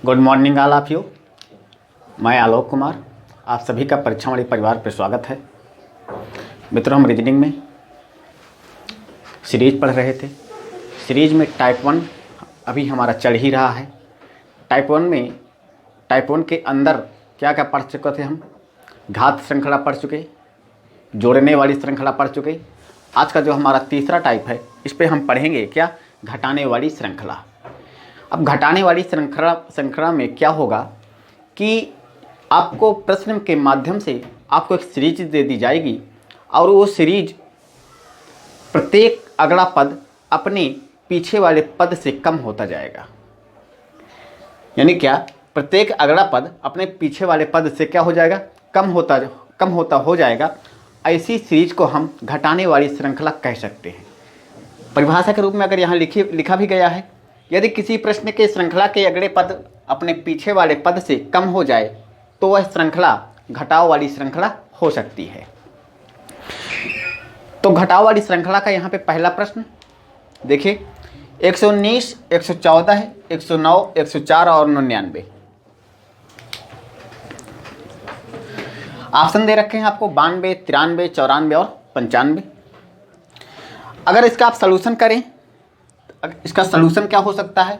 Good morning all of you. मैं आलोक कुमार, आप सभी का परीक्षा वाली परिवार पर स्वागत है। मित्रों, हम रीजनिंग में सीरीज पढ़ रहे थे। सीरीज में टाइप 1 अभी हमारा चल ही रहा है। टाइप 1 के अंदर क्या क्या पढ़ चुके थे हम? घात श्रृंखला पढ़ चुके, जोड़ने वाली श्रृंखला पढ़ चुके। आज का जो हमारा तीसरा टाइप है, इस पर हम पढ़ेंगे क्या? घटाने वाली श्रृंखला। अब घटाने वाली श्रृंखला में क्या होगा कि आपको प्रश्न के माध्यम से आपको एक सीरीज दे दी जाएगी और वो सीरीज प्रत्येक अगला पद अपने पीछे वाले पद से कम होता जाएगा। यानी क्या? प्रत्येक अगला पद अपने पीछे वाले पद से क्या हो जाएगा? कम होता हो जाएगा। ऐसी सीरीज को हम घटाने वाली श्रृंखला कह सकते हैं। परिभाषा के रूप में अगर यहाँ लिखा भी गया है, यदि किसी प्रश्न के श्रृंखला के अगले पद अपने पीछे वाले पद से कम हो जाए तो वह श्रृंखला घटाव वाली श्रृंखला हो सकती है। तो घटाव वाली श्रृंखला का यहाँ पे पहला प्रश्न देखिए, 119, 114, 109, 104 और 99 ऑप्शन दे रखे हैं आपको। 92, 93, 94 और 95। अगर इसका आप सलूशन करें, इसका सलूशन क्या हो सकता है?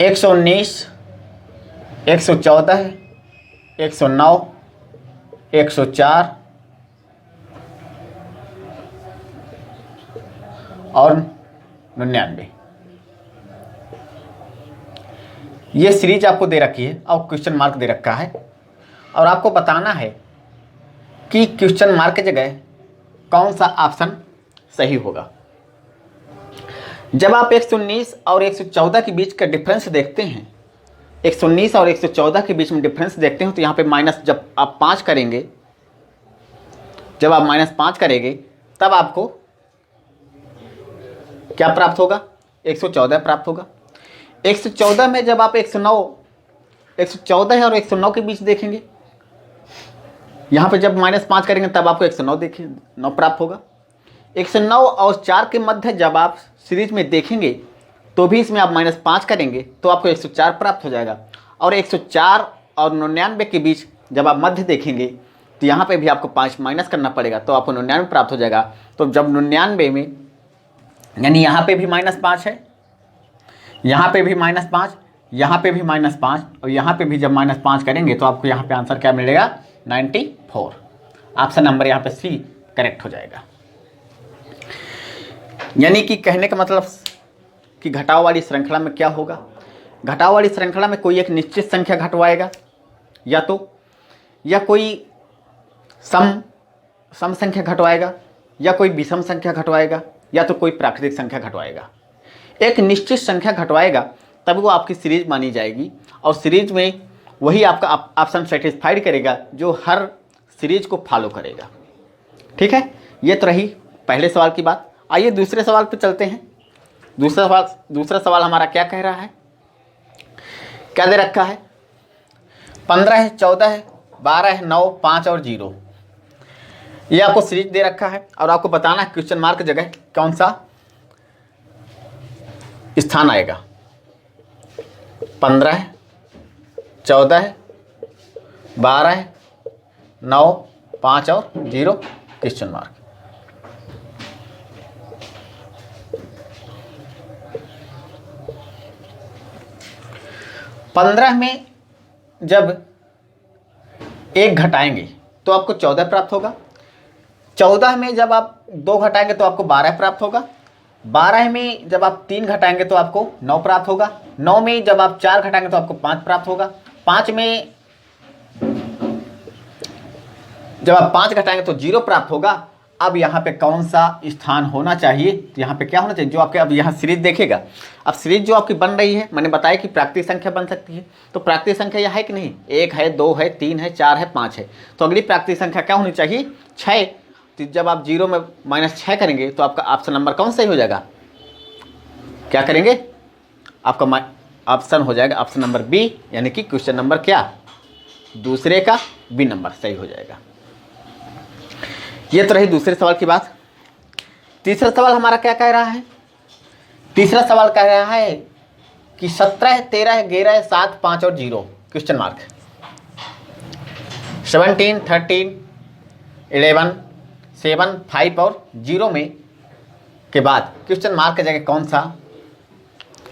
119, 114, 109, 104 और 99। ये सीरीज आपको दे रखी है और क्वेश्चन मार्क दे रखा है और आपको बताना है कि क्वेश्चन मार्क की जगह कौन सा ऑप्शन सही होगा। जब आप 119 और 114 के बीच का डिफरेंस देखते हैं, 119 और 114 के बीच में डिफरेंस देखते हैं, तो यहाँ पे माइनस जब आप 5 करेंगे, तब आपको क्या प्राप्त होगा? 114 प्राप्त होगा। 114 में जब आप 114 और 109 के बीच देखेंगे, यहाँ पे जब -5 करेंगे तब आपको 109 प्राप्त होगा। 109 और 4 के मध्य जब आप सीरीज में देखेंगे तो भी इसमें आप -5 करेंगे तो आपको 104 प्राप्त हो जाएगा। और 104 और 99 के बीच जब आप मध्य देखेंगे तो यहाँ पे भी आपको 5 माइनस करना पड़ेगा तो आपको 99 प्राप्त हो जाएगा। तो जब 99 में, यानी यहाँ पे भी -5 है, यहाँ पे भी -5, यहाँ पे भी -5 और यहाँ पे भी जब -5 करेंगे तो आपको यहाँ पे आंसर क्या मिलेगा? 94। ऑप्शन नंबर यहाँ पे सी करेक्ट हो जाएगा। यानी कि कहने का मतलब कि घटाव वाली श्रृंखला में क्या होगा? घटाव वाली श्रृंखला में कोई एक निश्चित संख्या घटवाएगा, या कोई सम संख्या घटवाएगा, या कोई विषम संख्या घटवाएगा, या तो कोई प्राकृतिक संख्या घटवाएगा। एक निश्चित संख्या घटवाएगा तब वो आपकी सीरीज मानी जाएगी और सीरीज में वही आपका ऑप्शन सेटिस्फाइड करेगा जो हर सीरीज को फॉलो करेगा। ठीक है, ये तो रही पहले सवाल की बात। आइए दूसरे सवाल पे चलते हैं। दूसरा सवाल हमारा क्या कह रहा है? क्या दे रखा है? 15 है, 14 है, 12 है, 9, 5 और 0। ये आपको सीरीज दे रखा है और आपको बताना है क्वेश्चन मार्क की जगह कौन सा स्थान आएगा। 15 है, 14 है, 12 है, 9, 5 और 0 क्वेश्चन मार्क। पंद्रह में जब 1 घटाएंगे तो आपको 14 प्राप्त होगा। 14 में जब आप 2 घटाएंगे तो आपको 12 प्राप्त होगा। 12 में जब आप 3 घटाएंगे तो आपको 9 प्राप्त होगा। 9 में जब आप 4 घटाएंगे तो आपको 5 प्राप्त होगा। 5 में जब आप 5 घटाएंगे तो 0 प्राप्त होगा। अब यहाँ पे कौन सा स्थान होना चाहिए? तो यहाँ पे क्या होना चाहिए? जो आपके अब यहाँ सीरीज देखेगा, अब सीरीज जो आपकी बन रही है, मैंने बताया कि प्राकृतिक संख्या बन सकती है। तो प्राकृतिक संख्या यह है कि नहीं? 1 है, 2 है, 3 है, 4 है, 5 है। तो अगली प्राकृतिक संख्या क्या होनी चाहिए? 6। तो जब आप 0 में -6 करेंगे तो आपका ऑप्शन नंबर कौन सही हो जाएगा? क्या करेंगे? आपका ऑप्शन हो जाएगा ऑप्शन नंबर बी, यानी कि क्वेश्चन नंबर क्या? दूसरे का बी नंबर सही हो जाएगा। ये तो रही दूसरे सवाल की बात। तीसरा सवाल हमारा क्या कह रहा है? तीसरा सवाल कह रहा है कि 17, 13, 11, 7, 5 और 0 क्वेश्चन मार्क, 17, 13, 11, 7, 5 और 0 में के बाद क्वेश्चन मार्क की जगह कौन सा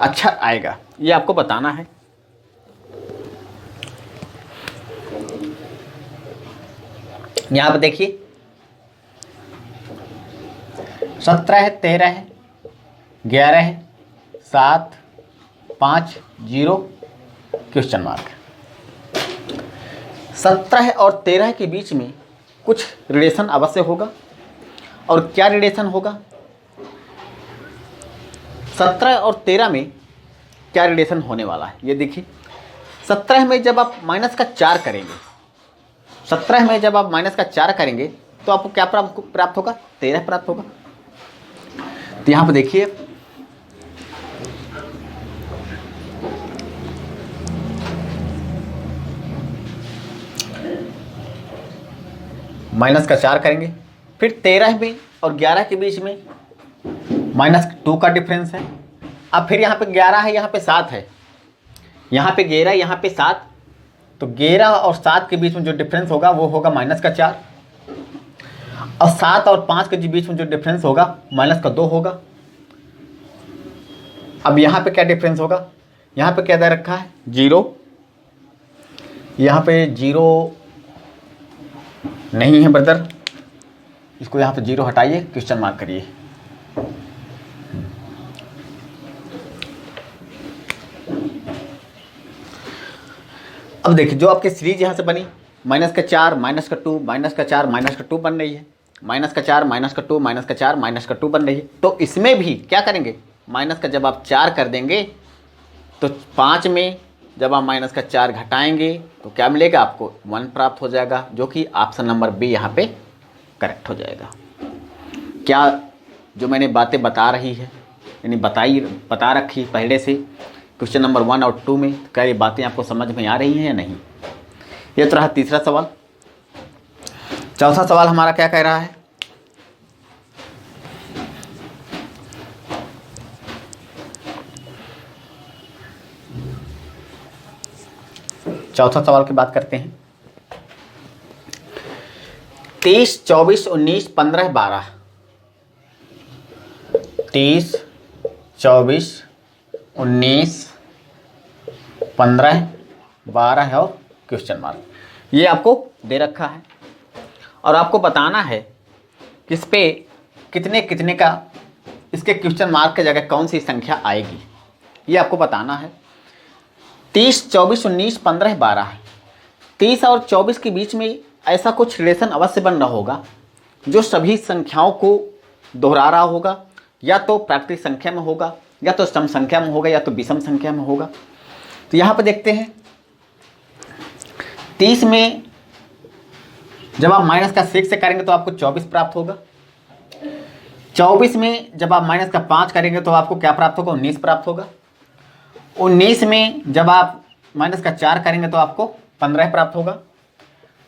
अक्षर आएगा, ये आपको बताना है। यहां पर देखिए 17 है, 13 है, 11 है, 7, 5, 0 क्वेश्चन मार्क। 17 और 13 के बीच में कुछ रिलेशन अवश्य होगा। और क्या रिलेशन होगा? 17 और 13 में क्या रिलेशन होने वाला है ये देखिए। 17 में जब आप माइनस का 4 करेंगे, 17 में जब आप माइनस का 4 करेंगे तो आपको क्या प्राप्त होगा? 13 प्राप्त होगा। तो यहां पर देखिए माइनस का 4 करेंगे, फिर 13 में और 11 के बीच में -2 का डिफरेंस है। अब फिर यहाँ पे 11 है, यहाँ पे 7 है, यहाँ पे 11, यहाँ पे 7, तो 11 और 7 के बीच में जो डिफरेंस होगा वो होगा -4, और 7 और 5 के बीच में जो डिफरेंस होगा -2 होगा। अब यहाँ पे क्या डिफरेंस होगा? यहाँ पे क्या दे रखा है? 0। यहाँ पे 0 नहीं है ब्रदर, इसको यहाँ पे 0 हटाइए, क्वेश्चन मार्क करिए। अब देखिए जो आपकी सीरीज यहाँ से बनी, -4, -2, -4, -2 बन रही है, -4, -2, -4, -2 बन रही है। तो इसमें भी क्या करेंगे? माइनस का जब आप 4 कर देंगे तो 5 में जब आप -4 घटाएंगे तो क्या मिलेगा? आपको 1 प्राप्त हो जाएगा, जो कि ऑप्शन नंबर बी यहाँ पे करेक्ट हो जाएगा। क्या जो मैंने बातें बता रही है, यानी बता रखी पहले से क्वेश्चन नंबर 1 और 2 में, क्या ये बातें आपको समझ में आ रही हैं या नहीं? ये तो रहा तीसरा सवाल। चौथा सवाल हमारा क्या कह रहा है? चौथा सवाल की बात करते हैं। 30, 24, 19, 15, 12, 30, 24, 19, 15, 12 है और क्वेश्चन मार्क, ये आपको दे रखा है और आपको बताना है कि इस पे कितने कितने का, इसके क्वेश्चन मार्क की जगह कौन सी संख्या आएगी, ये आपको बताना है। 30, 24, 19, 15, 12, 30 और 24 के बीच में ऐसा कुछ रिलेशन अवश्य बन रहा होगा जो सभी संख्याओं को दोहरा रहा होगा, या तो प्राकृतिक संख्या में होगा, या तो सम संख्या में होगा, या तो विषम संख्या में होगा। तो यहाँ पर देखते हैं 30 में जब आप माइनस का 6 से करेंगे तो आपको 24 प्राप्त होगा। 24 में जब आप माइनस का 5 करेंगे तो आपको क्या प्राप्त होगा? 19 प्राप्त होगा। 19 में जब आप माइनस का 4 करेंगे तो आपको 15 प्राप्त होगा।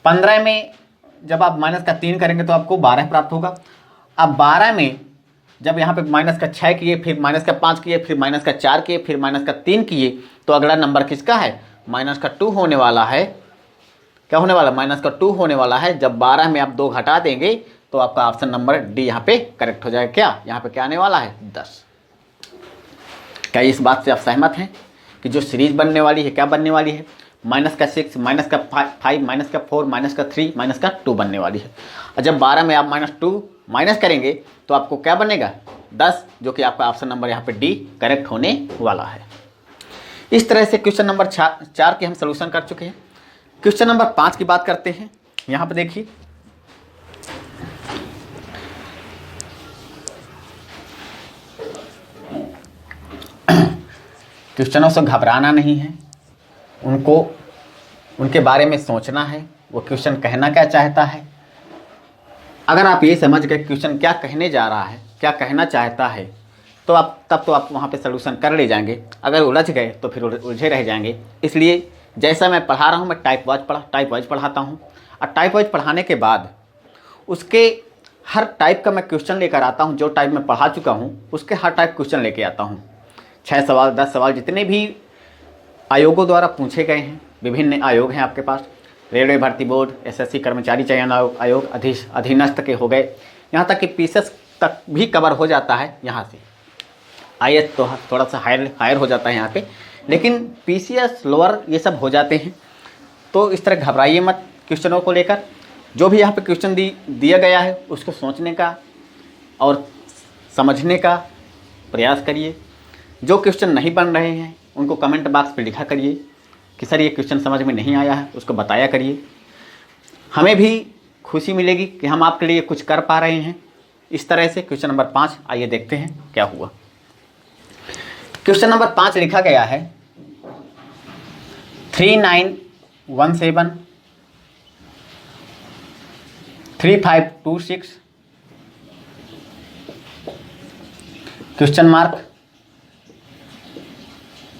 15 में जब आप माइनस का 3 करेंगे तो आपको 12 प्राप्त होगा। अब 12 में जब यहाँ पे माइनस का 6 किए, फिर माइनस का 5 किए, फिर माइनस का 4 किए, फिर माइनस का 3 किए, तो अगला नंबर किसका है? माइनस का 2 होने वाला है। क्या होने वाला? माइनस का 2 होने वाला है। जब 12 में आप 2 घटा देंगे तो आपका ऑप्शन नंबर डी यहाँ पे करेक्ट हो जाएगा। क्या यहाँ पे क्या आने वाला है? 10। क्या इस बात से आप सहमत हैं कि जो सीरीज बनने वाली है क्या बनने वाली है? माइनस का 6, माइनस का 5, माइनस का 4, माइनस का 3, माइनस का 2 बनने वाली है। और जब 12 में आप -2 माइनस करेंगे तो आपको क्या बनेगा? 10, जो कि आपका ऑप्शन नंबर यहाँ पे डी करेक्ट होने वाला है। इस तरह से क्वेश्चन नंबर 4 के हम सोल्यूशन कर चुके हैं। क्वेश्चन नंबर 5 की बात करते हैं। यहाँ पे देखिए क्वेश्चनों से घबराना नहीं है, उनके बारे में सोचना है, वो क्वेश्चन कहना क्या चाहता है। अगर आप ये समझ गए क्वेश्चन क्या कहने जा रहा है, क्या कहना चाहता है, तो आप वहाँ पे सलूशन कर ले जाएंगे। अगर उलझ गए तो फिर उलझे रह जाएंगे। इसलिए जैसा मैं पढ़ा रहा हूँ, मैं टाइप वाइज पढ़ाता हूँ, और टाइप वाइज पढ़ाने के बाद उसके हर टाइप का मैं क्वेश्चन लेकर आता हूँ। जो टाइप मैं पढ़ा चुका हूँ उसके हर टाइप क्वेश्चन लेके आता हूँ। 6 सवाल 10 सवाल जितने भी आयोगों द्वारा पूछे गए हैं, विभिन्न आयोग हैं आपके पास, रेलवे भर्ती बोर्ड, एसएससी कर्मचारी चयन आयोग, अधीनस्थ के हो गए, यहाँ तक कि पीसीएस तक भी कवर हो जाता है यहाँ से। आईएएस तो थोड़ा सा हायर हो जाता है यहाँ पे, लेकिन पीसीएस लोअर ये सब हो जाते हैं। तो इस तरह घबराइए मत क्वेश्चनों को लेकर। जो भी यहाँ पे क्वेश्चन दिया गया है उसको सोचने का और समझने का प्रयास करिए। जो क्वेश्चन नहीं बन रहे हैं उनको कमेंट बॉक्स पे लिखा करिए कि सर ये क्वेश्चन समझ में नहीं आया है, उसको बताया करिए। हमें भी खुशी मिलेगी कि हम आपके लिए कुछ कर पा रहे हैं। इस तरह से क्वेश्चन नंबर 5 आइए देखते हैं क्या हुआ। क्वेश्चन नंबर 5 लिखा गया है 3917 3526 क्वेश्चन मार्क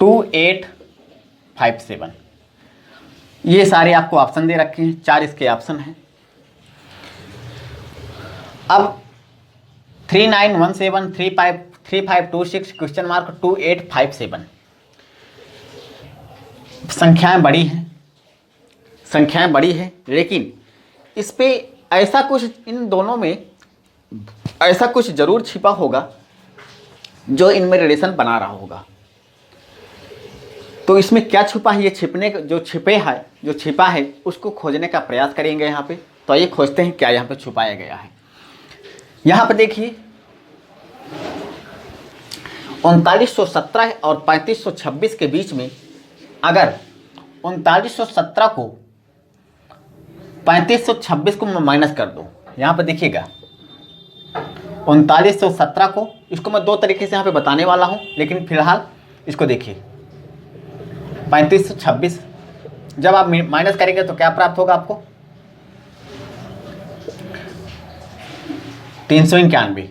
2857। ये सारे आपको ऑप्शन दे रखे हैं, 4 इसके ऑप्शन हैं। अब 3917 3526 क्वेश्चन मार्क 2857 संख्याएं बड़ी हैं, लेकिन इस पे ऐसा कुछ, इन दोनों में ऐसा कुछ जरूर छिपा होगा जो इनमें रिलेशन बना रहा होगा। तो इसमें क्या छुपा है, ये जो छिपा है उसको खोजने का प्रयास करेंगे यहाँ पे। तो ये खोजते हैं क्या यहाँ पे छुपाया गया है। यहाँ पे देखिए 3917 और 3526 के बीच में अगर 3917 को 3526 को मैं माइनस कर दूं, यहाँ पे देखिएगा 3917 को, इसको मैं 2 तरीके से यहाँ पे बताने वाला हूँ, लेकिन फिलहाल इसको देखिए 3526 जब आप माइनस करेंगे तो क्या प्राप्त होगा आपको 391।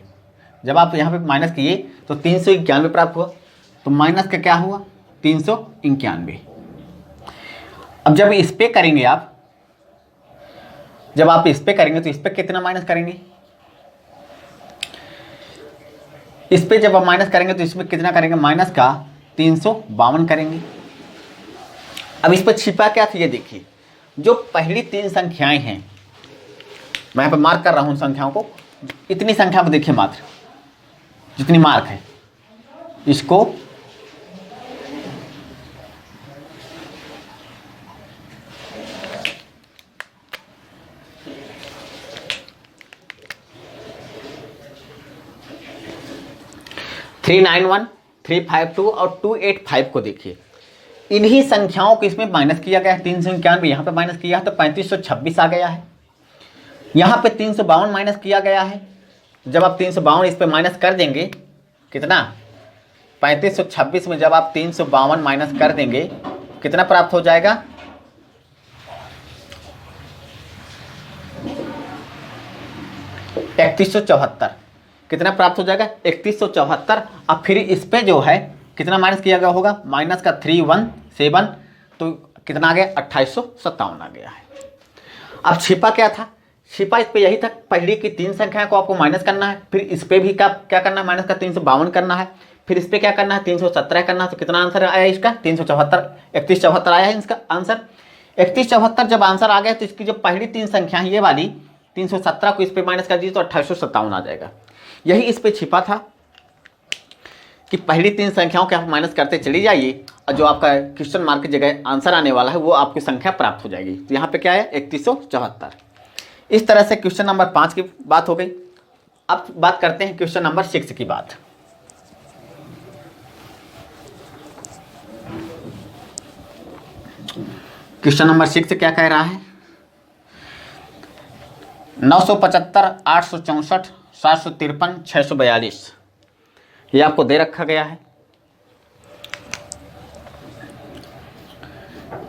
जब आप यहाँ पे माइनस किए तो 391 प्राप्त हुआ, तो माइनस का क्या हुआ 391। अब जब इस पे करेंगे तो इस पे कितना माइनस करेंगे, इस पे जब आप माइनस करेंगे तो इसमें कितना करेंगे, माइनस का 352 करेंगे। अब इस पर छिपा क्या था ये देखिए, जो पहली 3 संख्याएं हैं, मैं यहाँ पे मार्क कर रहा हूँ संख्याओं को, इतनी संख्या को देखिए, मात्र जितनी मार्क है इसको थ्री 391, 352 और 285 को देखिए, इन्हीं संख्याओं को इसमें माइनस किया गया है। 391 यहाँ पे माइनस किया है तो 3526 आ गया है। यहाँ पे 352 माइनस किया गया है। जब आप 352 इस पे माइनस कर देंगे, कितना 3526 में जब आप 352 माइनस कर देंगे कितना प्राप्त हो जाएगा, 3174। कितना प्राप्त हो जाएगा 3174। अब फिर इस पे जो है कितना माइनस किया गया होगा, माइनस का 317, तो कितना आ गया 2857 आ गया है। अब छिपा क्या था, छिपा इस पे यही था, पहली की 3 संख्या को आपको माइनस करना है, फिर इस पे भी क्या करना है, माइनस का 352 करना है, फिर इस पे क्या करना है 317 करना है। तो कितना आंसर आया इसका 374, 3174 आया है इसका आंसर। 3174 जब आंसर आ गया तो इसकी जो पहली 3 संख्या है ये वाली 317 को इस पे माइनस कर दीजिए तो 2857 आ जाएगा। यही इस पे छिपा था कि पहली 3 संख्याओं के आप माइनस करते चली जाइए और जो आपका क्वेश्चन मार्क की जगह आंसर आने वाला है वो आपकी संख्या प्राप्त हो जाएगी। तो यहाँ पे क्या है 3174। इस तरह से क्वेश्चन नंबर 5 की बात हो गई। अब बात करते हैं क्वेश्चन नंबर 6 की बात। क्वेश्चन नंबर 6 क्या कह रहा है, 975, 864, 753, 642 ये आपको दे रखा गया है।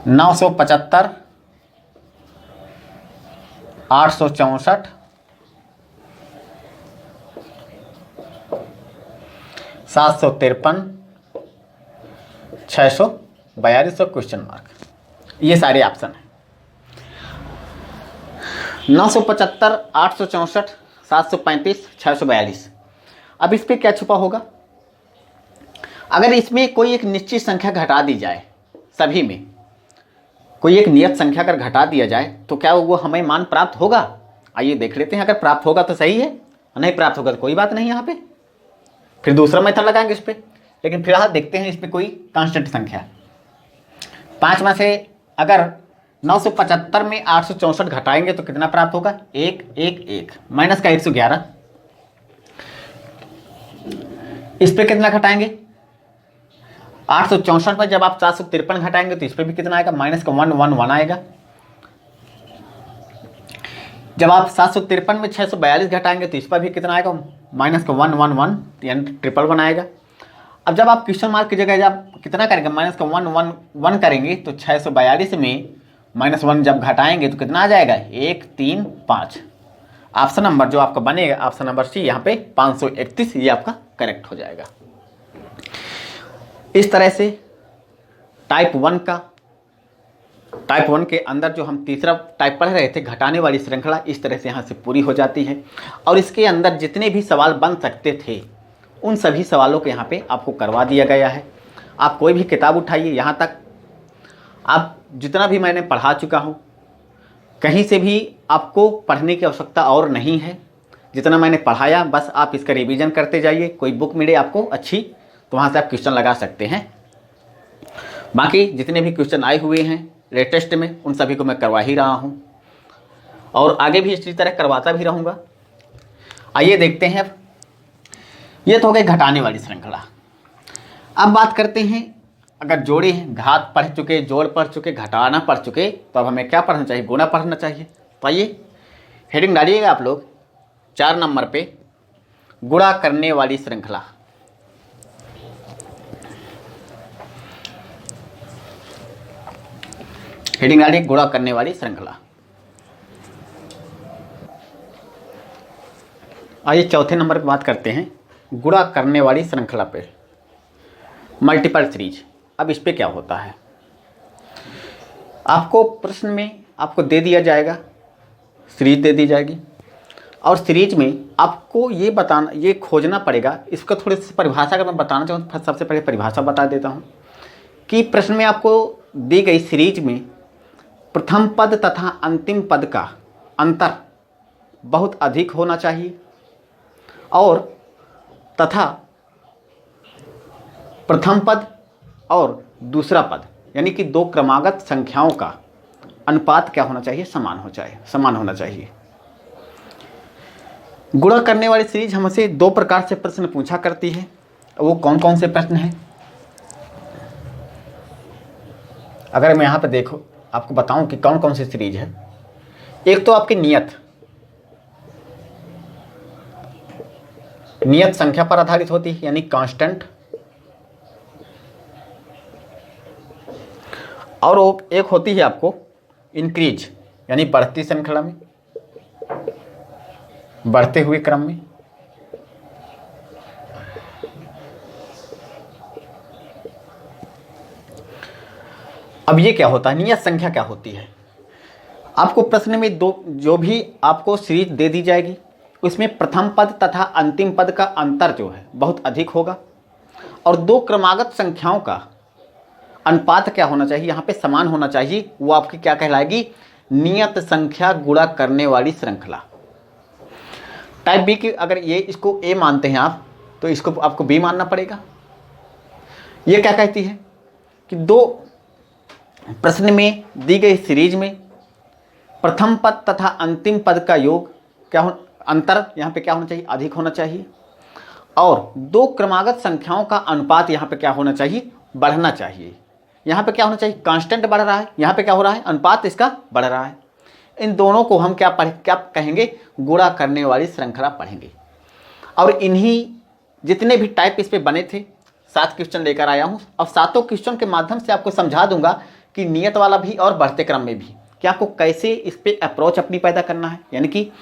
975, 864, 753, 642 और क्वेश्चन मार्क, ये सारे ऑप्शन हैं। 975, 864, 735, 642। अब इस पे क्या छुपा होगा, अगर इसमें कोई एक निश्चित संख्या घटा दी जाए, सभी में कोई एक नियत संख्या अगर घटा दिया जाए तो क्या वो हमें मान प्राप्त होगा? आइए देख लेते हैं। अगर प्राप्त होगा तो सही है, नहीं प्राप्त होगा तो कोई बात नहीं। यहाँ पे फिर दूसरा मेथड लगाएंगे इस पर, लेकिन फिलहाल देखते हैं इसमें कोई कांस्टेंट संख्या। 5 में से अगर 975 में 864 घटाएंगे तो कितना प्राप्त होगा? 1 1 1 माइनस का 111। इस पे कितना घटाएंगे? 864 में जब आप 753 घटाएंगे तो इस पे भी कितना आएगा? माइनस का 1 1 1 आएगा। जब आप 753 में 642 घटाएंगे तो इस पर भी कितना आएगा? माइनस का 1 1 1 यानी 1 आएगा। अब जब आप क्वेश्चन मार्क की जगह जब कितना करेंगे? माइनस का 1 1 1 करेंगे तो 642 में -1 जब घटाएंगे तो कितना आ जाएगा? 1 3 5। ऑप्शन नंबर जो आपका बनेगा, ऑप्शन नंबर सी, यहाँ पे 531, ये आपका करेक्ट हो जाएगा। इस तरह से टाइप 1 के अंदर जो हम तीसरा टाइप पढ़ रहे थे, घटाने वाली श्रृंखला, इस तरह से यहाँ से पूरी हो जाती है। और इसके अंदर जितने भी सवाल बन सकते थे उन सभी सवालों को यहाँ पे आपको करवा दिया गया है। आप कोई भी किताब उठाइए, यहाँ तक आप जितना भी मैंने पढ़ा चुका हूँ, कहीं से भी आपको पढ़ने की आवश्यकता और नहीं है। जितना मैंने पढ़ाया बस आप इसका रिवीजन करते जाइए। कोई बुक मिले आपको अच्छी तो वहाँ से आप क्वेश्चन लगा सकते हैं। बाकी जितने भी क्वेश्चन आए हुए हैं लेटेस्ट में, उन सभी को मैं करवा ही रहा हूँ और आगे भी इसी तरह करवाता भी रहूँगा। आइए देखते हैं। अब ये तो हो गई घटाने वाली श्रृंखला। अब बात करते हैं, अगर जोड़े हैं, घात पढ़ चुके, जोड़ पढ़ चुके, घटाना पढ़ चुके, तो अब हमें क्या पढ़ना चाहिए? गुणा पढ़ना चाहिए। तो आइए हेडिंग डालिएगा आप लोग 4 नंबर पे, गुणा करने वाली श्रृंखला। हेडिंग डालिए गुणा करने वाली श्रृंखला। आइए चौथे नंबर पे बात करते हैं, गुणा करने वाली श्रृंखला पे, मल्टीपल सीरीज। अब इस पे क्या होता है? आपको प्रश्न में आपको दे दिया जाएगा, सीरीज दे दी जाएगी और सीरीज में आपको ये बताना, ये खोजना पड़ेगा। इसका थोड़ी सी परिभाषा अगर मैं बताना चाहूँ तो सबसे पहले परिभाषा बता देता हूँ कि प्रश्न में आपको दी गई सीरीज में प्रथम पद तथा अंतिम पद का अंतर बहुत अधिक होना चाहिए और तथा प्रथम पद और दूसरा पद यानी कि 2 क्रमागत संख्याओं का अनुपात क्या होना चाहिए? समान होना चाहिए। गुणा करने वाली सीरीज हमसे 2 प्रकार से प्रश्न पूछा करती है। वो कौन कौन से प्रश्न हैं? अगर मैं यहाँ पे देखो आपको बताऊं कि कौन कौन सी सीरीज है। एक तो आपकी नियत संख्या पर आधारित होती है यानी कांस्टेंट, और एक होती है आपको इंक्रीज यानी बढ़ती श्रृंखला में, बढ़ते हुए क्रम में। अब ये क्या होता है? नियत संख्या क्या होती है? आपको प्रश्न में जो भी आपको सीरीज दे दी जाएगी उसमें प्रथम पद तथा अंतिम पद का अंतर जो है बहुत अधिक होगा और 2 क्रमागत संख्याओं का अनुपात क्या होना चाहिए? यहाँ पे समान होना चाहिए। वो आपकी क्या कहलाएगी? नियत संख्या गुणा करने वाली श्रृंखला। टाइप बी की अगर ये इसको ए मानते हैं आप तो इसको आपको बी मानना पड़ेगा। ये क्या कहती है कि 2 प्रश्न में दी गई सीरीज में प्रथम पद तथा अंतिम पद का योग अंतर यहाँ पे क्या होना चाहिए? अधिक होना चाहिए और 2 क्रमागत संख्याओं का अनुपात यहाँ पे क्या होना चाहिए? बढ़ना चाहिए। यहाँ पे क्या होना चाहिए? कांस्टेंट बढ़ रहा है, यहाँ पे क्या हो रहा है? अनुपात इसका बढ़ रहा है। इन दोनों को हम क्या कहेंगे? गुणा करने वाली श्रृंखला पढ़ेंगे। और इन्हीं जितने भी टाइप इस पे बने थे 7 क्वेश्चन लेकर आया हूँ और 7 क्वेश्चन के माध्यम से आपको समझा दूंगा कि नियत वाला भी और बढ़ते क्रम में भी कि आपको कैसे इस पे अप्रोच अपनी पैदा करना है, यानी कि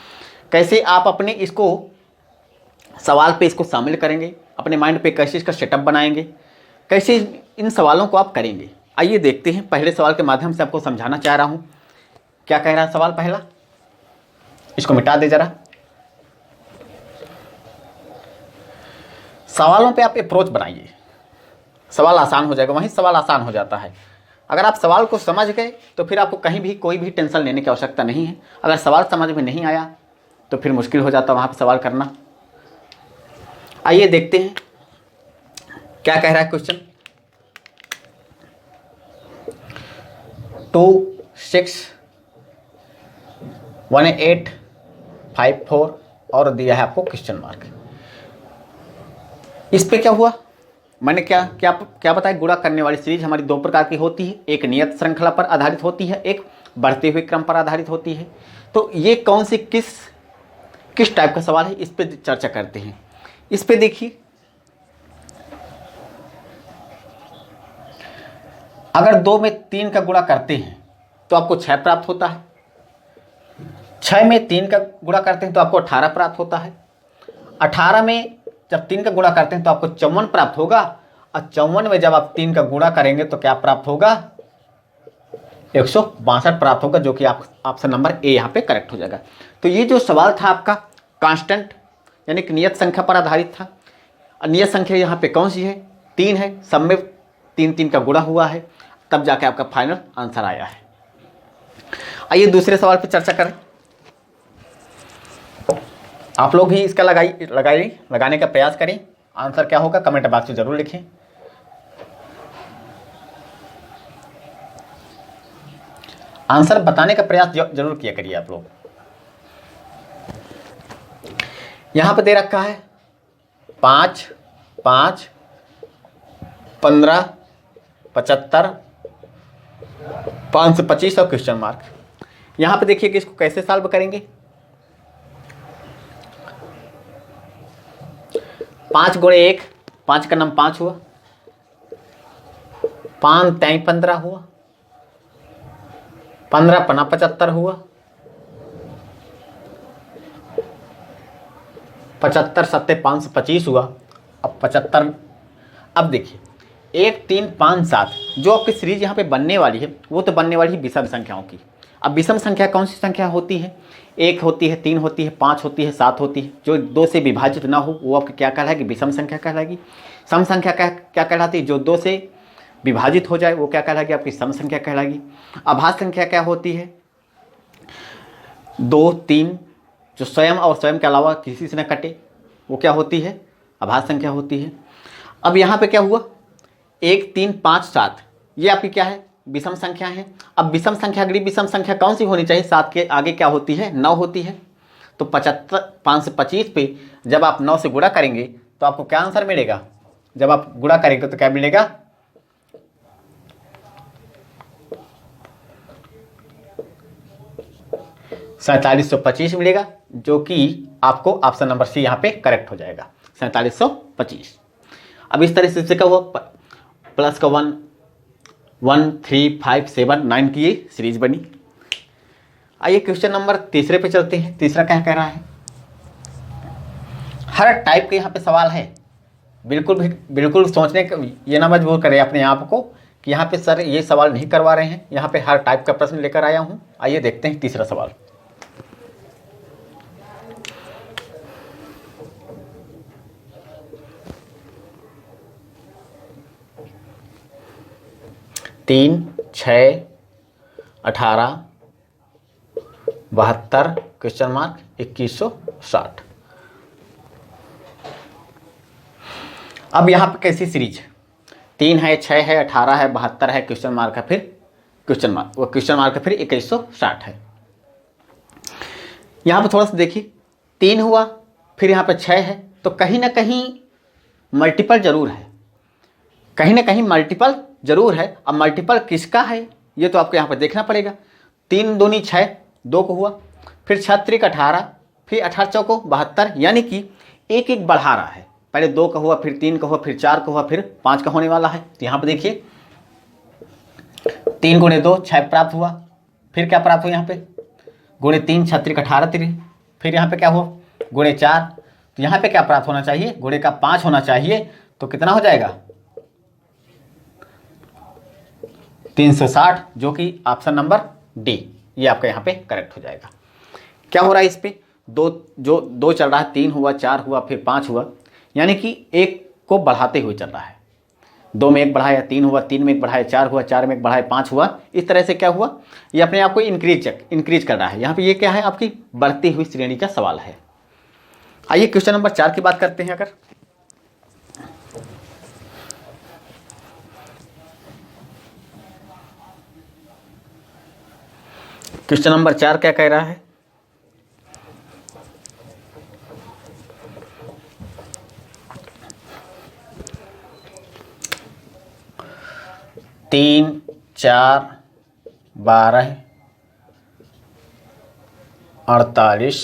कैसे आप अपने इसको सवाल पे इसको शामिल करेंगे, अपने माइंड पे कैसे इसका सेटअप बनाएंगे, कैसे इन सवालों को आप करेंगे। आइए देखते हैं। पहले सवाल के माध्यम से आपको समझाना चाह रहा हूँ। क्या कह रहा है सवाल पहला? इसको मिटा दे जरा। सवालों पे आप अप्रोच बनाइए। सवाल आसान हो जाएगा, वहीं सवाल आसान हो जाता है। अगर आप सवाल को समझ गए तो फिर आपको कहीं भी कोई भी टेंशन लेने की आवश्यकता नहीं है। अगर सवाल समझ में नहीं आया तो फिर मुश्किल हो जाता वहाँ पर सवाल करना। आइए देखते हैं क्या कह रहा है क्वेश्चन। 2 6 1 8 5 4 और दिया है आपको क्वेश्चन मार्क। इस पे क्या हुआ, मैंने क्या क्या क्या बताया, गुणा करने वाली सीरीज हमारी दो प्रकार की होती है, एक नियत श्रृंखला पर आधारित होती है, एक बढ़ते हुए क्रम पर आधारित होती है। तो ये कौन सी किस टाइप का सवाल है, इस पे चर्चा करते हैं। इस पे देखिए, अगर 2 में 3 का गुणा करते हैं तो आपको 6 प्राप्त होता है, 6 में 3 का गुणा करते हैं तो आपको 18 प्राप्त होता है, 18 में जब 3 का गुणा करते हैं तो आपको 54 प्राप्त होगा, और 54 में जब आप 3 का गुणा करेंगे तो क्या प्राप्त होगा, 162 प्राप्त होगा, जो कि आप ऑप्शन नंबर ए यहाँ पे करेक्ट हो जाएगा। तो ये जो सवाल था आपका कांस्टेंट यानी कि नियत संख्या पर आधारित था। और नियत संख्या यहाँ पे कौन सी है, 3 है, सब में 3 का गुणा हुआ है, तब जाके आपका फाइनल आंसर आया है। आइए दूसरे सवाल पर चर्चा करें। आप लोग भी इसका लगाने का प्रयास करें। आंसर क्या होगा कमेंट बॉक्स में जरूर लिखें। आंसर बताने का प्रयास जरूर किया करिए आप लोग। यहां पर दे रखा है 5 5 15 75 525 और क्वेश्चन मार्क। यहां पे देखिए कि इसको कैसे सॉल्व करेंगे। 5 गुणे 1, 5 का नाम 5 हुआ, 5 3 15 हुआ, 15 पना 75 हुआ, 75 सत्ते 525 हुआ। अब 75, अब देखिए 1 3 5 7 जो आपकी सीरीज यहाँ पे बनने वाली है वो तो बनने वाली है विषम संख्याओं की। अब विषम संख्या कौन सी संख्या होती है, 1 होती है, 3 होती है, 5 होती है, 7 होती है। जो 2 से विभाजित ना हो वो आपकी क्या कहलाएगी, विषम संख्या कहलाएगी। सम संख्या क्या कहलाती है, जो 2 से विभाजित हो जाए वो क्या कहलाएगी, आपकी सम संख्या कहलाएगी। अभाज्य संख्या क्या होती है, 2 3 जो स्वयं और स्वयं के अलावा किसी से न कटे वो क्या होती है, अभाज्य संख्या होती है। अब यहाँ पे क्या हुआ, 1 3 5 7 ये आपकी क्या है, विषम संख्या है। अब विषम संख्या अगली विषम संख्या कौन सी होनी चाहिए, 7 के आगे क्या होती है, 9 होती है। तो 75 525 पे जब आप 9 से गुणा करेंगे तो आपको क्या आंसर मिलेगा, जब आप गुणा करेंगे तो क्या मिलेगा, 4725 मिलेगा, जो कि आपको ऑप्शन नंबर सी यहाँ पे करेक्ट हो जाएगा, 4725। अब इस तरह से क्या हुआ, प्लस का 1 1 3 5 7 9 की ये सीरीज बनी। आइए क्वेश्चन नंबर तीसरे पे चलते हैं। तीसरा क्या कह रहा है, हर टाइप के यहाँ पे सवाल है। बिल्कुल सोचने का ये ना मजबूर करें अपने आप को कि यहाँ पे सर ये सवाल नहीं करवा रहे हैं, यहाँ पे हर टाइप का प्रश्न लेकर आया हूँ। आइए देखते हैं तीसरा सवाल। तीन 6 18 72 क्वेश्चन मार्क 2160। अब यहाँ पे कैसी सीरीज है, 3 है, 6 है, 18 है, 72 है, क्वेश्चन मार्क है, फिर क्वेश्चन मार्क, वो क्वेश्चन मार्क है, फिर 2160 है। यहाँ पे थोड़ा सा देखिए, 3 हुआ, फिर यहाँ पे 6 है, तो कहीं ना कहीं मल्टीपल जरूर है, कहीं ना कहीं मल्टीपल जरूर है। अब मल्टीपल किसका है ये तो आपको यहाँ पर देखना पड़ेगा। 3 दूनी 6, 2 को हुआ, फिर 6 त्रिक 18, फिर 18 चौको 72, यानी कि एक एक बढ़ा रहा है। पहले 2 का हुआ, फिर 3 का हुआ, फिर 4 का हुआ, फिर 5 का होने वाला है। तो यहाँ पर देखिए 3 गुणे 2 6 प्राप्त हुआ, फिर क्या प्राप्त हुआ यहाँ पे, गुणे 3 6 त्रिक 18 3, फिर यहाँ पे क्या हुआ, गुणे 4, तो यहाँ पे क्या प्राप्त होना चाहिए, गुणे का 5 होना चाहिए। तो कितना हो जाएगा, 360, जो कि ऑप्शन नंबर डी ये आपका यहाँ पे करेक्ट हो जाएगा। क्या हो रहा है इस पे, 2 चल रहा है, 3 हुआ, 4 हुआ, फिर 5 हुआ, यानी कि एक को बढ़ाते हुए चल रहा है। 2 में 1 बढ़ा या 3 हुआ, 3 में 1 बढ़ा या 4 हुआ, 4 में 1 बढ़ा या 5 हुआ। इस तरह से क्या हुआ, ये अपने आप को इंक्रीज कर रहा है। यहाँ पे ये क्या है, आपकी बढ़ती हुई श्रेणी का सवाल है। आइए क्वेश्चन नंबर 4 की बात करते हैं। अगर क्वेश्चन नंबर 4 क्या कह रहा है, तीन, 4, 12, 48,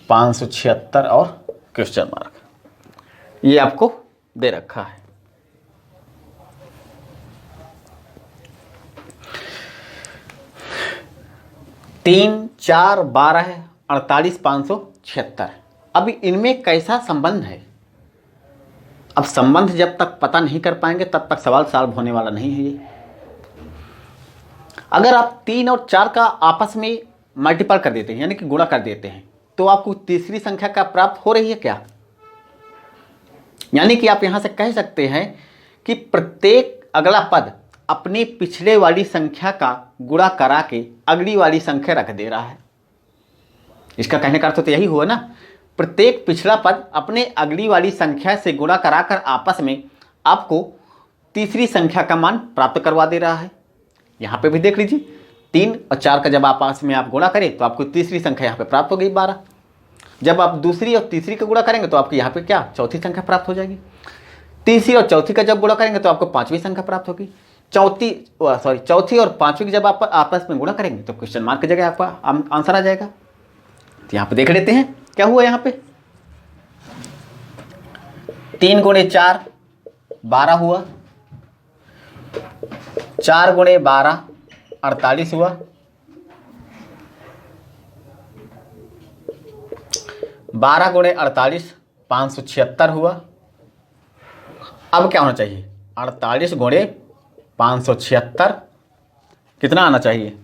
576 और क्वेश्चन मार्क ये आपको दे रखा है। तीन, 4, 12, 48, 576। अब इनमें कैसा संबंध है? अब संबंध जब तक पता नहीं कर पाएंगे तब तक सवाल सॉल्व होने वाला नहीं है ये। अगर आप 3 और 4 का आपस में मल्टीपल कर देते हैं, यानी कि गुणा कर देते हैं, तो आपको तीसरी संख्या का प्राप्त हो रही है क्या? यानी कि आप यहां से कह सकते हैं कि प्रत्येक अगला पद अपने पिछले वाली संख्या का गुणा करा के अगली वाली संख्या रख दे रहा है। इसका कहने का अर्थ तो यही हुआ ना, प्रत्येक पिछला पद अपने अगली वाली संख्या से गुणा कराकर आपस में आपको तीसरी संख्या का मान प्राप्त करवा दे रहा है। यहां पे भी देख लीजिए, 3 और 4 का जब आपस में आप गुणा करें तो आपको तीसरी संख्या यहाँ पे प्राप्त हो गई 12। जब आप दूसरी और तीसरी का गुणा करेंगे तो आपको यहाँ पे क्या, चौथी संख्या प्राप्त हो जाएगी। तीसरी और चौथी का जब गुणा करेंगे तो आपको 5वीं संख्या प्राप्त होगी। चौथी और 5वीं की जब आप आपस में गुणा करेंगे तो क्वेश्चन मार्क की जगह आपका आंसर आ जाएगा। तो यहाँ पे देख लेते हैं क्या हुआ। यहाँ पे 3 गुणे 4 12 हुआ, 4 गुणे 12 48 हुआ, 12 गुणे 48 576 हुआ। अब क्या होना चाहिए, 48 गुणे 576 कितना आना चाहिए?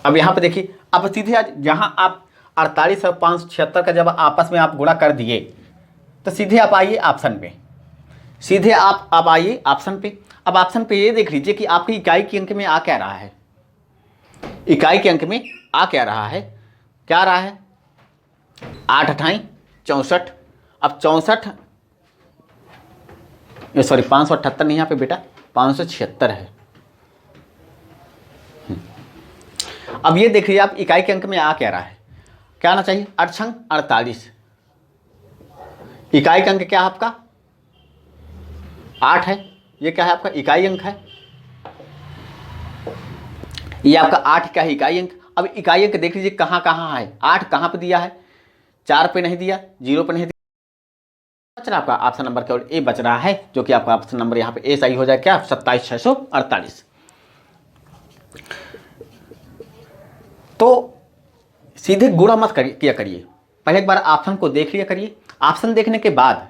अब यहां पे देखिए, अब सीधे आज जहां आप 48 और 576 का जब आपस में आप गुणा कर दिए तो सीधे आप आइए ऑप्शन पे, सीधे आप आइए ऑप्शन पे। अब ऑप्शन पे ये देख लीजिए कि आपकी इकाई के अंक में आ क्या रहा है। इकाई के अंक में आ क्या रहा है, क्या रहा है, 8 अठाई 64। अब 64 सॉरी 578 नहीं यहाँ पे बेटा, 576 है। अब ये देखिए आप इकाई के अंक में आ क्या रहा है, क्या आना चाहिए, 8 छंग 48। इकाई का अंक क्या है आपका 8 है, ये क्या है आपका इकाई अंक है, ये आपका 8 का है इकाई अंक। अब इकाई अंक देख लीजिए कहाँ कहाँ है, 8 कहाँ पे दिया है, 4 पे नहीं दिया, 0 पे नहीं दिया, बच रहा आपका ऑप्शन नंबर केवल ए बच रहा है, जो कि आपका ऑप्शन नंबर यहाँ पे ए सही हो जाए क्या, 27648। तो सीधे गुणा मत किया करिए, पहले एक बार ऑप्शन को देख लिया करिए। ऑप्शन देखने के बाद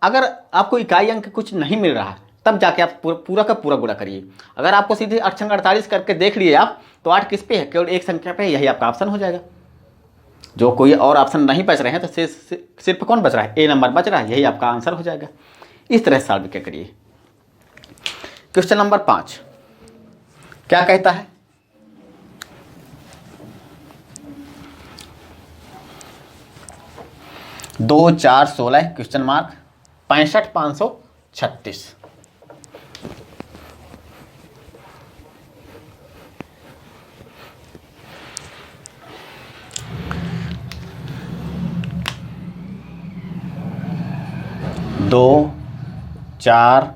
अगर आपको इकाई अंक कुछ नहीं मिल रहा तब जाके आप पूरा का पूरा गुणा करिए। अगर आपको सीधे 8 छंग 48 करके देख लिए आप, तो 8 किस पे है, केवल एक संख्या पे है, यही आपका ऑप्शन हो जाएगा। जो कोई और ऑप्शन नहीं बच रहे हैं तो सिर्फ कौन बच रहा है, ए नंबर बच रहा है, यही आपका आंसर हो जाएगा। इस तरह से सॉल्व क्या करिए। क्वेश्चन नंबर 5 क्या कहता है, 2 4 16 क्वेश्चन मार्क 65 536। दो 4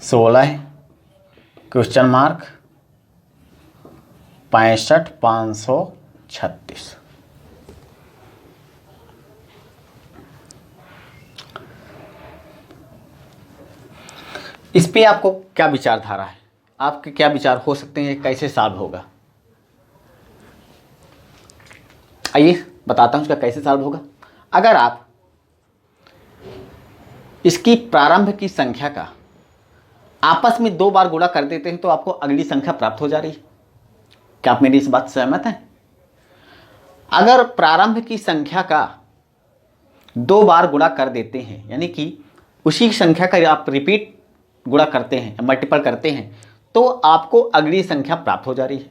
16 क्वेश्चन मार्क 65 536। इस पे आपको क्या विचारधारा है, आपके क्या विचार हो सकते हैं, कैसे सॉल्व होगा? आइए बताता हूं इसका कैसे सॉल्व होगा। अगर आप इसकी प्रारंभ की संख्या का आपस में 2 बार गुणा कर देते हैं तो आपको अगली संख्या प्राप्त हो जा रही है। क्या आप मेरी इस बात से सहमत हैं? अगर प्रारंभ की संख्या का 2 बार गुणा कर देते हैं, यानी कि उसी संख्या का आप रिपीट गुणा करते हैं, मल्टीपल करते हैं, तो आपको अगली संख्या प्राप्त हो जा रही है।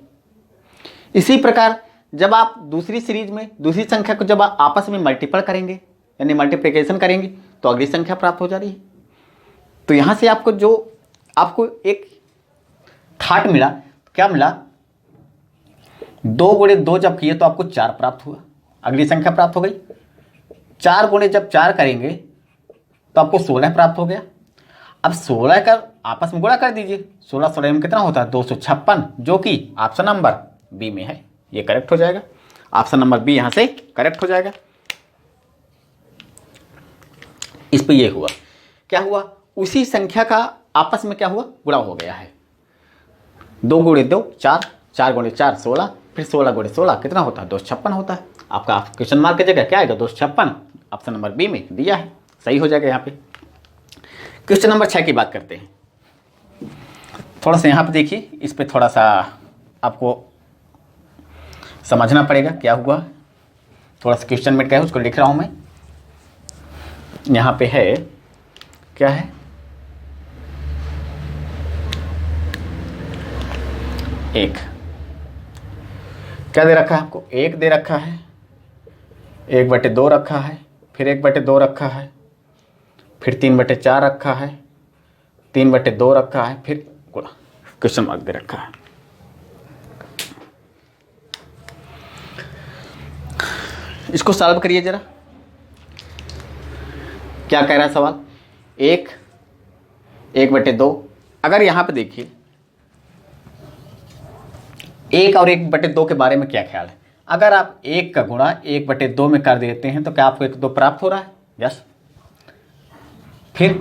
इसी प्रकार जब आप दूसरी सीरीज में दूसरी संख्या को जब आप आपस में मल्टीपल करेंगे, यानी मल्टीप्लिकेशन करेंगे, तो अगली संख्या प्राप्त हो जा रही है। तो यहाँ से आपको एक थाट मिला, क्या मिला, 2 गुणे 2 जब किए तो आपको 4 प्राप्त हुआ, अगली संख्या प्राप्त हो गई। 4 गुणे जब 4 करेंगे तो आपको 16 प्राप्त हो गया। अब 16 का आपस में गुणा कर दीजिए, 16 16 में कितना होता है 256, जो कि ऑप्शन नंबर बी में है, ये करेक्ट हो जाएगा। ऑप्शन नंबर बी यहाँ से करेक्ट हो जाएगा। इस पे ये हुआ, क्या हुआ, उसी संख्या का आपस में क्या हुआ, गुणा हो गया है। 2 गुणे 2 4, 4 गुणे 4 16, फिर 16 गुणे 16 कितना होता है 256 होता है। आपका क्वेश्चन मार्क की जगह क्या आएगा 256, ऑप्शन नंबर बी में दिया है, सही हो जाएगा यहाँ पे। क्वेश्चन नंबर 6 की बात करते हैं। थोड़ा सा यहाँ पे देखिए, इस पे थोड़ा सा आपको समझना पड़ेगा क्या हुआ। थोड़ा सा क्वेश्चन में क्या है उसको लिख रहा हूँ मैं। यहाँ पे है, क्या है, एक, क्या दे रखा है आपको, 1 दे रखा है, 1/2 रखा है, फिर 1/2 रखा है, फिर 3/4 रखा है, 3/2 रखा है, फिर गुणा, क्वेश्चन मार्क दे रखा है। इसको सॉल्व करिए जरा, क्या कह रहा है सवाल। 1/2, अगर यहाँ पे देखिए 1 और 1/2 के बारे में क्या ख्याल है। अगर आप 1 का गुणा 1/2 में कर देते हैं तो क्या आपको 1/2 प्राप्त हो रहा है, यस। फिर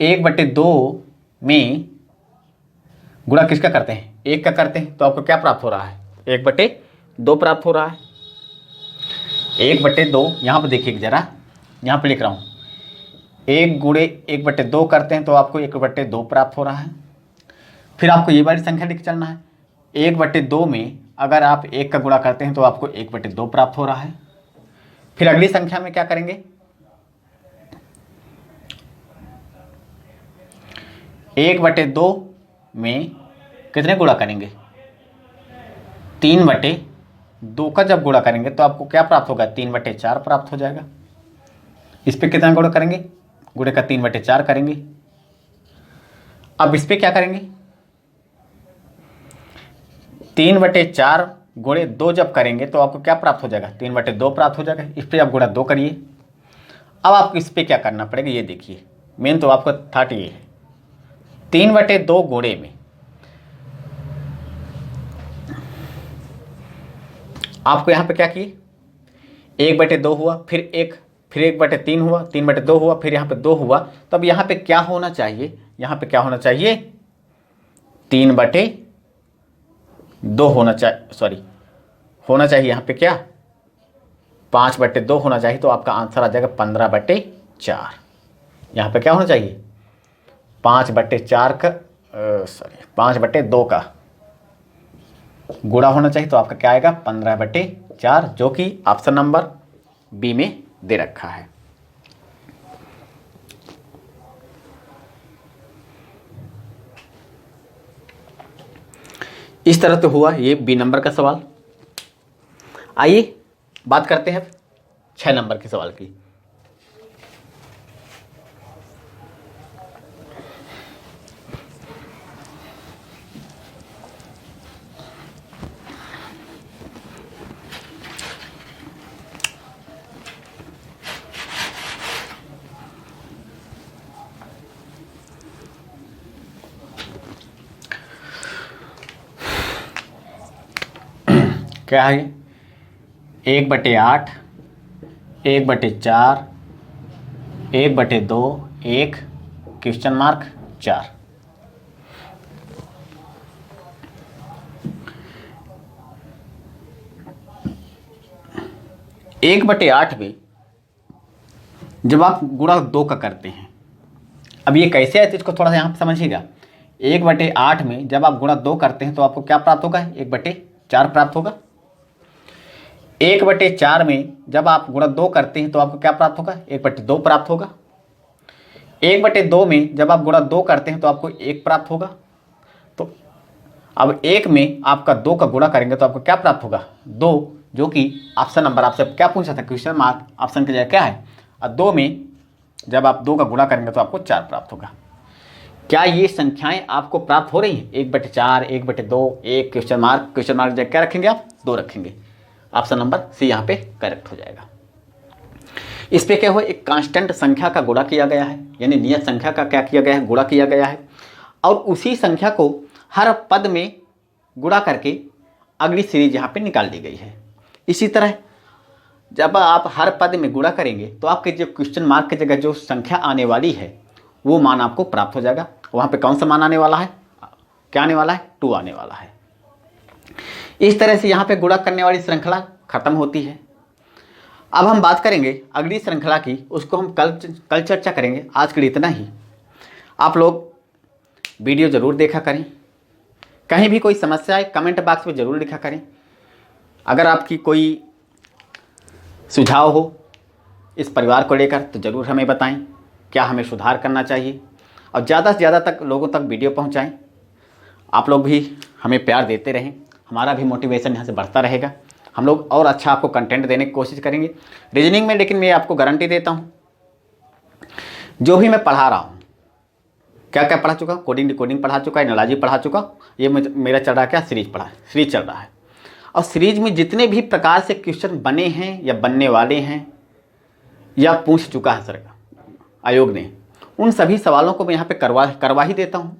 1/2 में गुणा किसका करते हैं, 1 का करते हैं, तो आपको क्या प्राप्त हो रहा है 1/2 प्राप्त हो रहा है। 1/2 यहाँ पर देखिए जरा, यहाँ पर लिख रहा हूँ, 1 गुणे 1/2 करते हैं तो आपको 1/2 प्राप्त हो रहा है। फिर आपको ये वाली संख्या लिख चलना है, 1/2 में अगर आप 1 का गुणा करते हैं तो आपको 1/2 प्राप्त हो रहा है। फिर अगली संख्या में क्या करेंगे, 1/2 में कितने गुणा करेंगे, 3/2 का जब गुणा करेंगे तो आपको क्या प्राप्त होगा 3/4 प्राप्त हो जाएगा। इस पे कितना गुणा करेंगे, गुणे का 3/4 करेंगे। अब इस पे क्या करेंगे, 3/4 गुणे 2 जब करेंगे तो आपको क्या प्राप्त हो जाएगा 3/2 प्राप्त हो जाएगा। इस पे आप गुणा 2 करिए। अब आपको इस पे क्या करना पड़ेगा, ये देखिए, मेन तो आपको थाट ये है, 3/2 गुणे में आपको यहाँ पे क्या किए, 1/2 हुआ, फिर 1/3 हुआ, 3/2 हुआ, फिर यहाँ पे 2 हुआ। तो अब यहाँ पे क्या होना चाहिए, यहाँ पे क्या होना चाहिए 3/2 होना चाहिए, सॉरी होना चाहिए यहाँ पे क्या 5/2 होना चाहिए। तो आपका आंसर आ जाएगा 15/4। यहाँ पे क्या होना चाहिए 5/4 का 5/2 का गुणा होना चाहिए, तो आपका क्या आएगा 15/4, जो कि ऑप्शन नंबर बी में दे रखा है। इस तरह तो हुआ ये बी नंबर का सवाल। आइए बात करते हैं 6 नंबर के सवाल की। क्या है 1/8, 1/4, 1/2, 1 क्वेश्चन मार्क 4। एक बटे 8 में जब आप गुणा 2 का करते हैं, अब ये कैसे है तो इसको थोड़ा सा यहाँ पर समझिएगा। 1/8 में जब आप गुणा 2 करते हैं तो आपको क्या प्राप्त होगा 1/4 प्राप्त होगा। 1/4 में जब आप गुणा 2 करते हैं तो आपको क्या प्राप्त होगा? 1/2 प्राप्त होगा। 1/2 में जब आप गुणा 2 करते हैं तो आपको 1 प्राप्त होगा। तो अब 1 में आपका 2 का गुणा करेंगे तो आपको क्या प्राप्त होगा? 2, जो कि ऑप्शन नंबर आपसे क्या पूछा था? क्वेश्चन मार्क ऑप्शन की जगह क्या है? और 2 में जब आप 2 का गुणा करेंगे तो आपको 4 प्राप्त होगा। क्या ये संख्याएं आपको प्राप्त हो रही हैं? 1/4, 1/2, 1 क्वेश्चन मार्क जगह क्या रखेंगे आप? 2 रखेंगे। ऑप्शन नंबर सी यहाँ पे करेक्ट हो जाएगा। इस पे क्या हुआ? एक कांस्टेंट संख्या का गुणा किया गया है, यानी नियत संख्या का क्या किया गया है? गुणा किया गया है, और उसी संख्या को हर पद में गुणा करके अगली सीरीज यहाँ पे निकाल ली गई है। इसी तरह जब आप हर पद में गुणा करेंगे तो आपके जो क्वेश्चन मार्क की जगह जो संख्या आने वाली है वो मान आपको प्राप्त हो जाएगा। वहाँ पे कौन सा मान आने वाला है? क्या आने वाला है? 2 आने वाला है। इस तरह से यहाँ पे गुणा करने वाली श्रृंखला खत्म होती है। अब हम बात करेंगे अगली श्रृंखला की, उसको हम कल चर्चा करेंगे। आज के लिए इतना ही। आप लोग वीडियो ज़रूर देखा करें। कहीं भी कोई समस्या है कमेंट बॉक्स में ज़रूर लिखा करें। अगर आपकी कोई सुझाव हो इस परिवार को लेकर तो ज़रूर हमें बताएं, क्या हमें सुधार करना चाहिए, और ज़्यादा से ज़्यादा तक लोगों तक वीडियो पहुंचाएं। आप लोग भी हमें प्यार देते रहें, हमारा भी मोटिवेशन यहाँ से बढ़ता रहेगा। हम लोग और अच्छा आपको कंटेंट देने की कोशिश करेंगे रीजनिंग में। लेकिन मैं आपको गारंटी देता हूँ, जो भी मैं पढ़ा रहा हूँ, क्या क्या पढ़ा चुका, कोडिंग पढ़ा चुका, एनालॉजी पढ़ा चुका, ये मेरा चल रहा क्या? सीरीज चल रहा है। और सीरीज में जितने भी प्रकार से क्वेश्चन बने हैं या बनने वाले हैं या पूछ चुका है सर आयोग ने, उन सभी सवालों को मैं यहाँ पे करवा ही देता हूँ।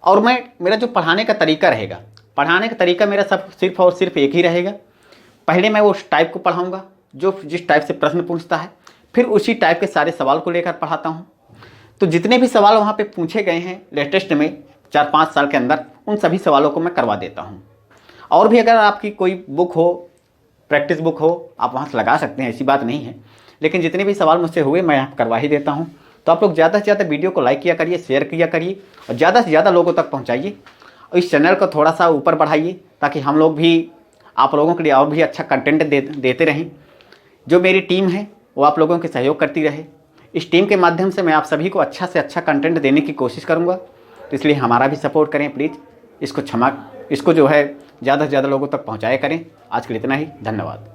और मेरा जो पढ़ाने का तरीका रहेगा, पढ़ाने का तरीका मेरा सिर्फ और सिर्फ एक ही रहेगा। पहले मैं उस टाइप को पढ़ाऊँगा जो जिस टाइप से प्रश्न पूछता है, फिर उसी टाइप के सारे सवाल को लेकर पढ़ाता हूँ। तो जितने भी सवाल वहाँ पे पूछे गए हैं लेटेस्ट में 4-5 साल के अंदर, उन सभी सवालों को मैं करवा देता हूँ। और भी अगर आपकी कोई बुक हो, प्रैक्टिस बुक हो, आप वहाँ से लगा सकते हैं, ऐसी बात नहीं है। लेकिन जितने भी सवाल मुझसे हुए मैं यहाँ करवा ही देता हूँ। तो आप लोग ज़्यादा से ज़्यादा वीडियो को लाइक किया करिए, शेयर किया करिए, और ज़्यादा से ज़्यादा लोगों तक पहुँचाइए। और इस चैनल को थोड़ा सा ऊपर बढ़ाइए ताकि हम लोग भी आप लोगों के लिए और भी अच्छा कंटेंट देते रहें। जो मेरी टीम है वो आप लोगों के सहयोग करती रहे। इस टीम के माध्यम से मैं आप सभी को अच्छा से अच्छा कंटेंट देने की कोशिश करूँगा। तो इसलिए हमारा भी सपोर्ट करें प्लीज़। इसको जो है ज़्यादा से ज़्यादा लोगों तक पहुँचाया करें। आज के लिए इतना ही, धन्यवाद।